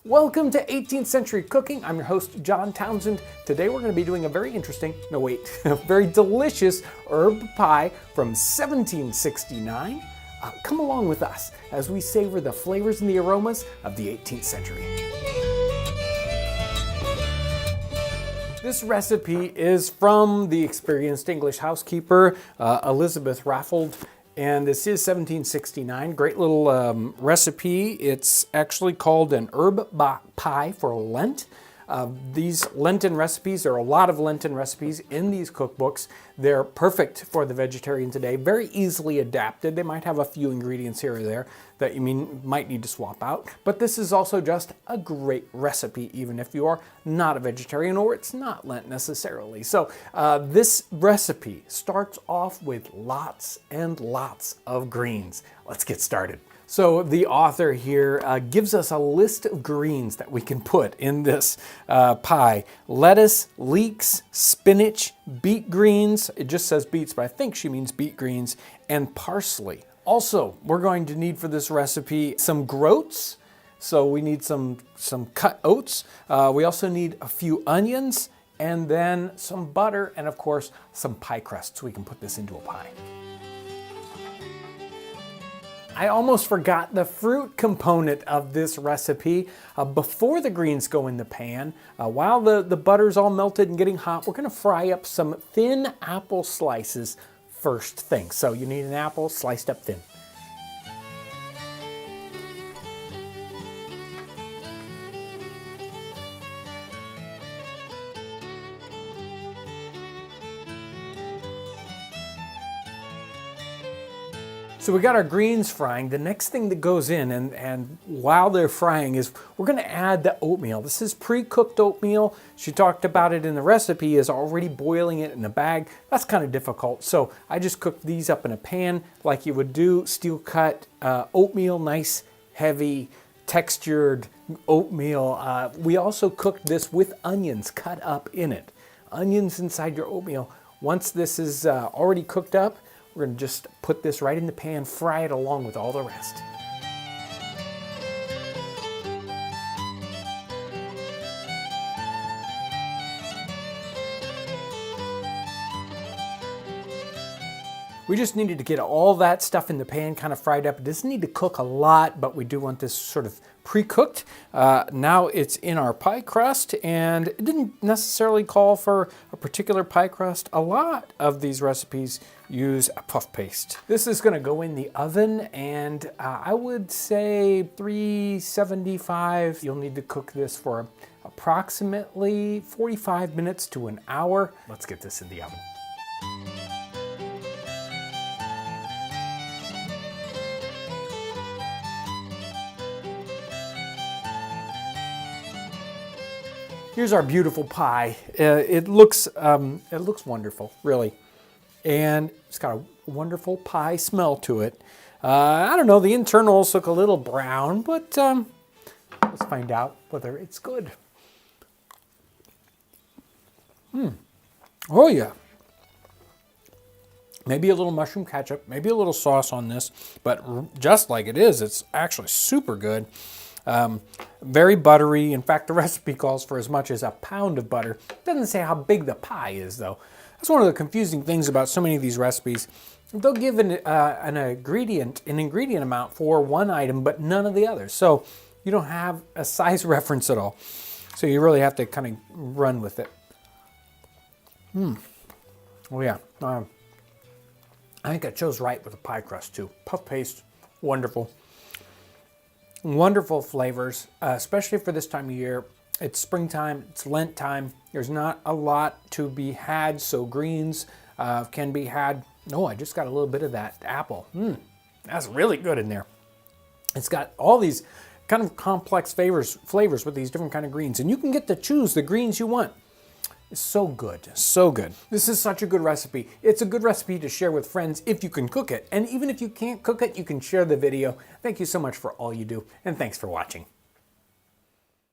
Welcome to 18th Century Cooking. I'm your host, John Townsend. Today we're going to be doing a very interesting, a very delicious herb pie from 1769. Come along with us as we savor the flavors and the aromas of the 18th century. This recipe is from the experienced English housekeeper, Elizabeth Raffold. And this is 1769, great little recipe. It's actually called an herb pie for Lent. These Lenten recipes, there are a lot of Lenten recipes in these cookbooks. They're perfect for the vegetarian today, very easily adapted. They might have a few ingredients here or there that you might need to swap out. But this is also just a great recipe, even if you are not a vegetarian or it's not Lent necessarily. So this recipe starts off with lots and lots of greens. Let's get started. So the author here gives us a list of greens that we can put in this pie. Lettuce, leeks, spinach, beet greens. It just says beets, but I think she means beet greens, and parsley. Also, we're going to need for this recipe some groats. So we need some cut oats. We also need a few onions, and then some butter, and of course, some pie crust so we can put this into a pie. I almost forgot the fruit component of this recipe. Before the greens go in the pan, while the butter's all melted and getting hot, we're gonna fry up some thin apple slices first thing. So you need an apple sliced up thin. So we got our greens frying. The next thing that goes in, and while they're frying, is we're gonna add the oatmeal. This is pre-cooked oatmeal. She talked about it in the recipe as already boiling it in a bag. That's kind of difficult. So I just cooked these up in a pan like you would do. Steel cut oatmeal, nice, heavy, textured oatmeal. We also cooked this with onions cut up in it. Onions inside your oatmeal. Once this is already cooked up, we're gonna just put this right in the pan, fry it along with all the rest. We just needed to get all that stuff in the pan kind of fried up. It doesn't need to cook a lot, but we do want this sort of pre-cooked. Now it's in our pie crust, and it didn't necessarily call for a particular pie crust. A lot of these recipes use a puff paste. This is gonna go in the oven, and I would say 375. You'll need to cook this for approximately 45 minutes to an hour. Let's get this in the oven. Here's our beautiful pie. It looks wonderful, really. And it's got a wonderful pie smell to it. I don't know, the internals look a little brown, but let's find out whether it's good. Oh yeah. Maybe a little mushroom ketchup, maybe a little sauce on this, but just like it is, it's actually super good. Very buttery. In fact, the recipe calls for as much as a pound of butter. It doesn't say how big the pie is, though. That's one of the confusing things about so many of these recipes. They'll give an ingredient amount for one item, but none of the others. So you don't have a size reference at all. So you really have to kind of run with it. Oh yeah. I think I chose right with the pie crust too. Puff paste, wonderful. Wonderful flavors, especially for this time of year. It's springtime, it's Lent time. There's not a lot to be had, so greens can be had. Oh, I just got a little bit of that apple. That's really good in there. It's got all these kind of complex flavors with these different kind of greens, and you can get to choose the greens you want. It's so good, so good. This is such a good recipe. It's a good recipe to share with friends if you can cook it. And even if you can't cook it, you can share the video. Thank you so much for all you do, and thanks for watching.